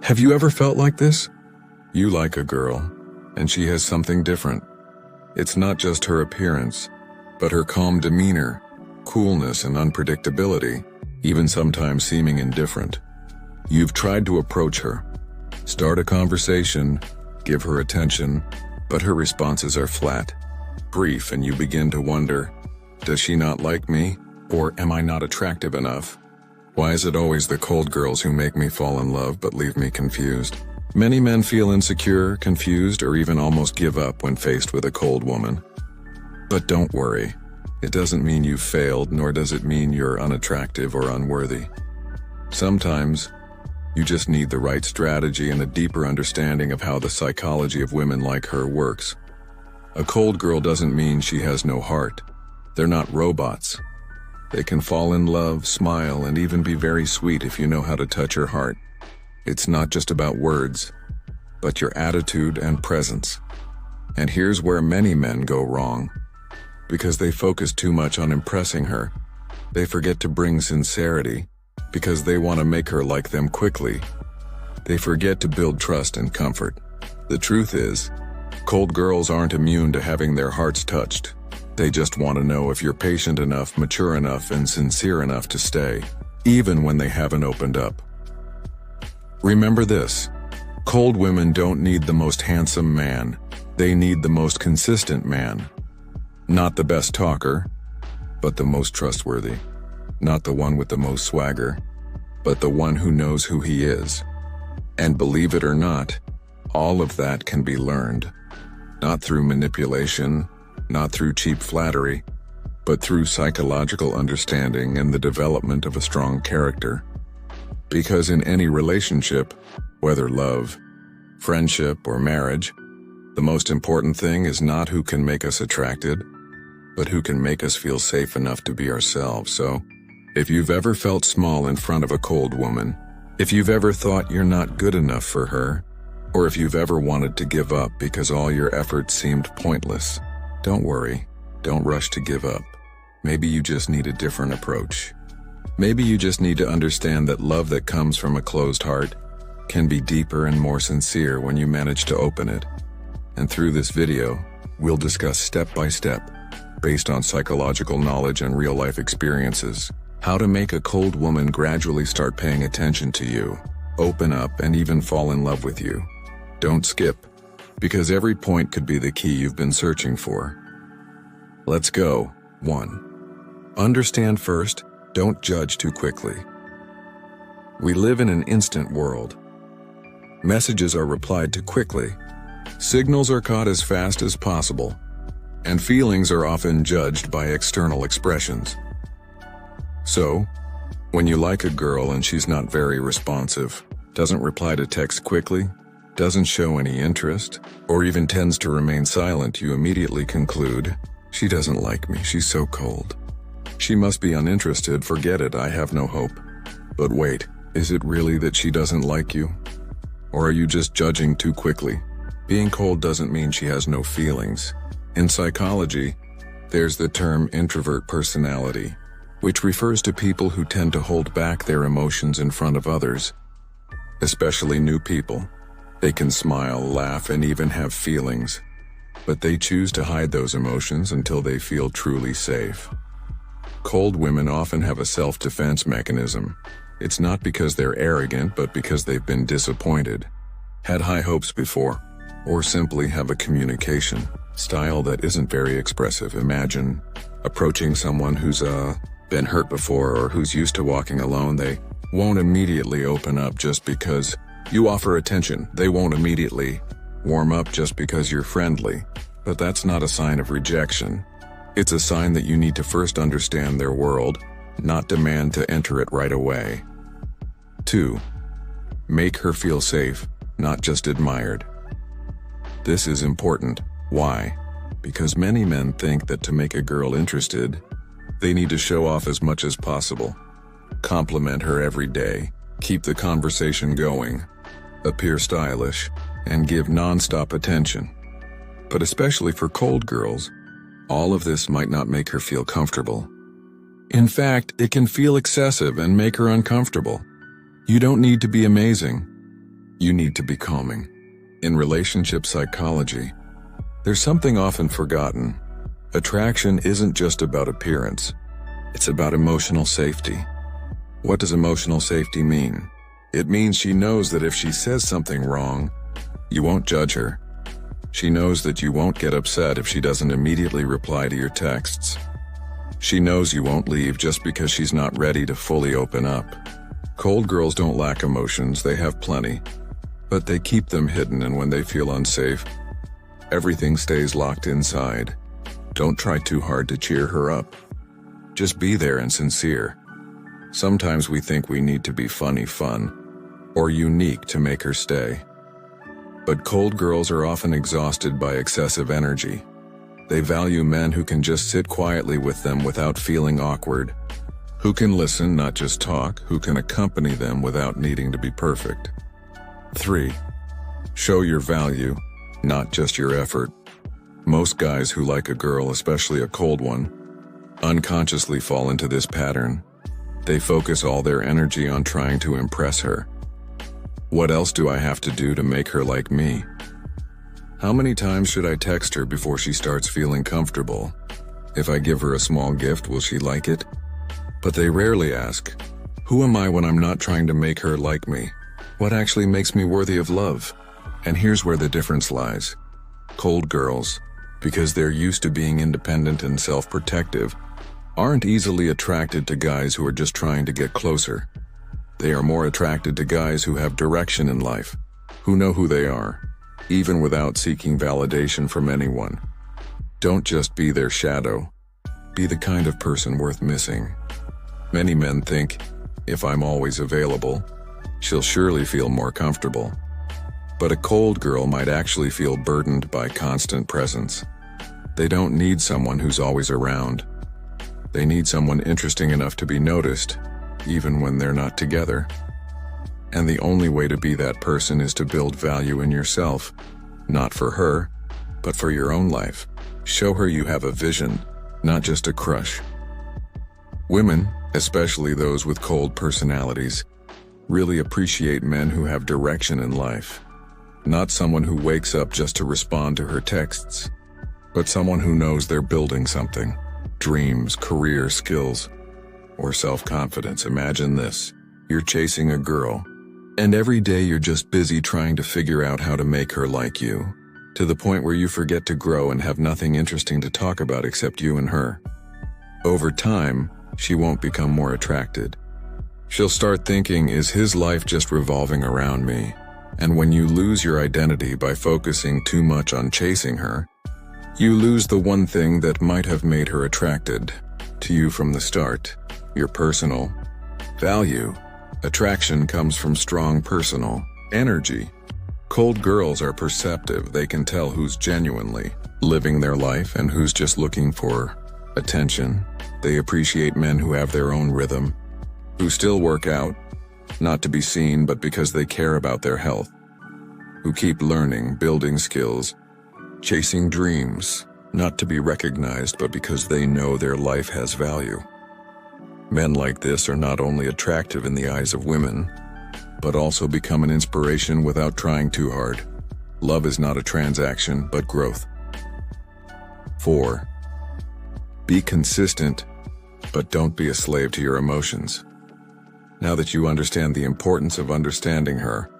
Have you ever felt like this? You like a girl, and she has something different. It's not just her appearance, but her calm demeanor, coolness, and unpredictability, even sometimes seeming indifferent. You've tried to approach her, start a conversation, give her attention, but her responses are flat, brief, and you begin to wonder, does she not like me, or am I not attractive enough? Why is it always the cold girls who make me fall in love but leave me confused? Many men feel insecure, confused, or even almost give up when faced with a cold woman. But don't worry. It doesn't mean you've failed, nor does it mean you're unattractive or unworthy. Sometimes, you just need the right strategy and a deeper understanding of how the psychology of women like her works. A cold girl doesn't mean she has no heart. They're not robots. They can fall in love, smile, and even be very sweet if you know how to touch her heart. It's not just about words, but your attitude and presence. And here's where many men go wrong. Because they focus too much on impressing her, they forget to bring sincerity, because they want to make her like them quickly. They forget to build trust and comfort. The truth is, cold girls aren't immune to having their hearts touched. They just want to know if you're patient enough, mature enough, and sincere enough to stay, even when they haven't opened up. Remember this: cold women don't need the most handsome man. They need the most consistent man. Not the best talker, but the most trustworthy. Not the one with the most swagger, but the one who knows who he is. And believe it or not, all of that can be learned. Not through manipulation, not through cheap flattery, but through psychological understanding and the development of a strong character. Because in any relationship, whether love, friendship, or marriage, the most important thing is not who can make us attracted, but who can make us feel safe enough to be ourselves. So, if you've ever felt small in front of a cold woman, if you've ever thought you're not good enough for her, or if you've ever wanted to give up because all your efforts seemed pointless, don't worry, don't rush to give up. Maybe you just need a different approach. Maybe you just need to understand that love that comes from a closed heart can be deeper and more sincere when you manage to open it. And through this video, we'll discuss step by step, based on psychological knowledge and real-life experiences, how to make a cold woman gradually start paying attention to you, open up, and even fall in love with you. Don't skip, because every point could be the key you've been searching for. Let's go. 1. Understand first, don't judge too quickly. We live in an instant world. Messages are replied to quickly. Signals are caught as fast as possible, and feelings are often judged by external expressions. So, when you like a girl and she's not very responsive, doesn't reply to texts quickly, doesn't show any interest, or even tends to remain silent, you immediately conclude, she doesn't like me, she's so cold. She must be uninterested, forget it, I have no hope. But wait, is it really that she doesn't like you? Or are you just judging too quickly? Being cold doesn't mean she has no feelings. In psychology, there's the term introvert personality, which refers to people who tend to hold back their emotions in front of others, especially new people. They can smile, laugh, and even have feelings, but they choose to hide those emotions until they feel truly safe. Cold women often have a self-defense mechanism. It's not because they're arrogant, but because they've been disappointed, had high hopes before, or simply have a communication style that isn't very expressive. Imagine approaching someone who's been hurt before or who's used to walking alone. They won't immediately open up just because you offer attention. They won't immediately warm up just because you're friendly. But that's not a sign of rejection. It's a sign that you need to first understand their world, not demand to enter it right away. 2. Make her feel safe, not just admired. This is important. Why? Because many men think that to make a girl interested, they need to show off as much as possible. Compliment her every day, keep the conversation going, appear stylish, and give non-stop attention. But especially for cold girls, all of this might not make her feel comfortable. In fact, it can feel excessive and make her uncomfortable. You don't need to be amazing. You need to be calming. In relationship psychology, there's something often forgotten. Attraction isn't just about appearance. It's about emotional safety. What does emotional safety mean? It means she knows that if she says something wrong, you won't judge her. She knows that you won't get upset if she doesn't immediately reply to your texts. She knows you won't leave just because she's not ready to fully open up. Cold girls don't lack emotions, they have plenty. But they keep them hidden, and when they feel unsafe, everything stays locked inside. Don't try too hard to cheer her up. Just be there and sincere. Sometimes we think we need to be funny fun or unique to make her stay. But cold girls are often exhausted by excessive energy. They value men who can just sit quietly with them without feeling awkward, who can listen, not just talk, who can accompany them without needing to be perfect. 3. Show your value, not just your effort. Most guys who like a girl, especially a cold one, unconsciously fall into this pattern. They focus all their energy on trying to impress her. What else do I have to do to make her like me? How many times should I text her before she starts feeling comfortable? If I give her a small gift, will she like it? But they rarely ask, who am I when I'm not trying to make her like me? What actually makes me worthy of love? And here's where the difference lies. Cold girls, because they're used to being independent and self-protective, aren't easily attracted to guys who are just trying to get closer. They are more attracted to guys who have direction in life, who know who they are, even without seeking validation from anyone. Don't just be their shadow. Be the kind of person worth missing. Many men think, if I'm always available, she'll surely feel more comfortable. But a cold girl might actually feel burdened by constant presence. They don't need someone who's always around. They need someone interesting enough to be noticed, even when they're not together. And the only way to be that person is to build value in yourself, not for her, but for your own life. Show her you have a vision, not just a crush. Women, especially those with cold personalities, really appreciate men who have direction in life. Not someone who wakes up just to respond to her texts, but someone who knows they're building something. Dreams, career, skills, or self-confidence. Imagine this. You're chasing a girl, and every day you're just busy trying to figure out how to make her like you, to the point where you forget to grow and have nothing interesting to talk about except you and her. Over time, she won't become more attracted. She'll start thinking, is his life just revolving around me? And when you lose your identity by focusing too much on chasing her, you lose the one thing that might have made her attracted to you from the start, your personal value. Attraction comes from strong personal energy. Cold girls are perceptive. They can tell who's genuinely living their life and who's just looking for attention. They appreciate men who have their own rhythm, who still work out, not to be seen but because they care about their health, who keep learning, building skills, chasing dreams, not to be recognized but because they know their life has value. Men like this are not only attractive in the eyes of women, but also become an inspiration without trying too hard. Love is not a transaction, but growth. 4. Be consistent, but don't be a slave to your emotions. Now that you understand the importance of understanding her,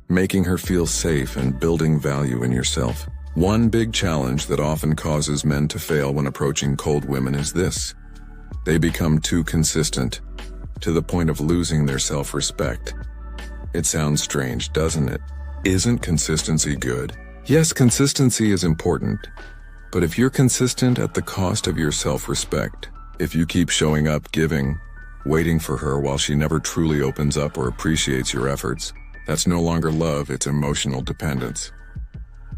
making her feel safe and building value in yourself, one big challenge that often causes men to fail when approaching cold women is this. They become too consistent, to the point of losing their self-respect. It sounds strange, doesn't it? Isn't consistency good? Yes, consistency is important. But if you're consistent at the cost of your self-respect, if you keep showing up, giving, waiting for her while she never truly opens up or appreciates your efforts, that's no longer love, it's emotional dependence.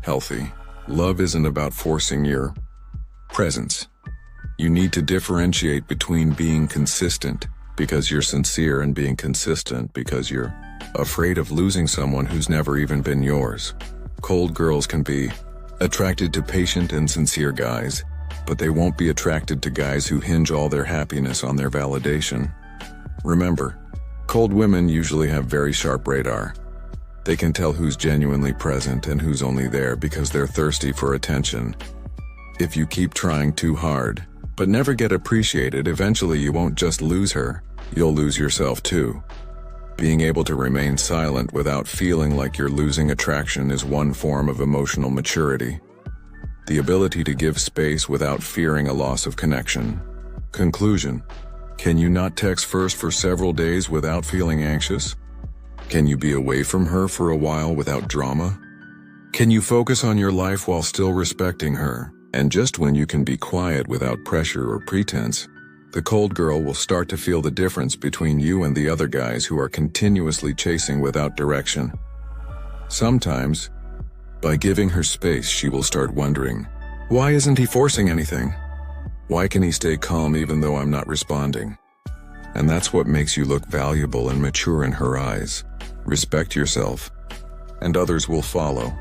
Healthy love isn't about forcing your presence. You need to differentiate between being consistent because you're sincere and being consistent because you're afraid of losing someone who's never even been yours. Cold girls can be attracted to patient and sincere guys, but they won't be attracted to guys who hinge all their happiness on their validation. Remember, cold women usually have very sharp radar. They can tell who's genuinely present and who's only there because they're thirsty for attention. If you keep trying too hard, but never get appreciated, eventually you won't just lose her, you'll lose yourself too. Being able to remain silent without feeling like you're losing attraction is one form of emotional maturity. The ability to give space without fearing a loss of connection. Conclusion: can you not text first for several days without feeling anxious? Can you be away from her for a while without drama? Can you focus on your life while still respecting her? And just when you can be quiet without pressure or pretense, the cold girl will start to feel the difference between you and the other guys who are continuously chasing without direction. Sometimes, by giving her space, she will start wondering, why isn't he forcing anything? Why can he stay calm even though I'm not responding? And that's what makes you look valuable and mature in her eyes. Respect yourself, and others will follow.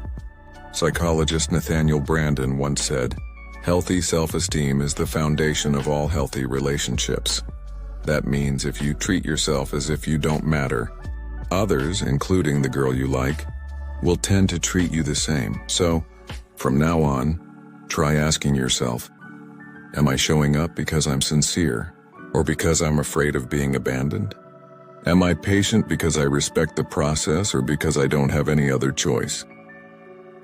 Psychologist Nathaniel Branden once said, "Healthy self-esteem is the foundation of all healthy relationships." That means if you treat yourself as if you don't matter, others, including the girl you like, will tend to treat you the same. So, from now on, try asking yourself, am I showing up because I'm sincere, or because I'm afraid of being abandoned? Am I patient because I respect the process, or because I don't have any other choice?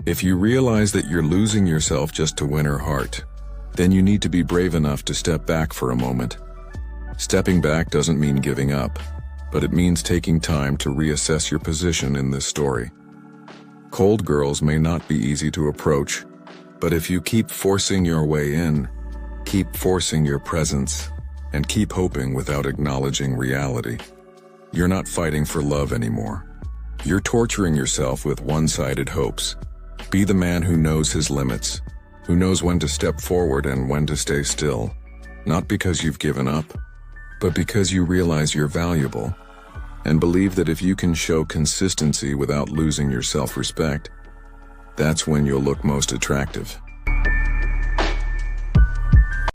If you realize that you're losing yourself just to win her heart, then you need to be brave enough to step back for a moment. Stepping back doesn't mean giving up, but it means taking time to reassess your position in this story. Cold girls may not be easy to approach, but if you keep forcing your way in, keep forcing your presence, and keep hoping without acknowledging reality, you're not fighting for love anymore. You're torturing yourself with one-sided hopes. Be the man who knows his limits, who knows when to step forward and when to stay still, not because you've given up, but because you realize you're valuable, and believe that if you can show consistency without losing your self-respect, that's when you'll look most attractive.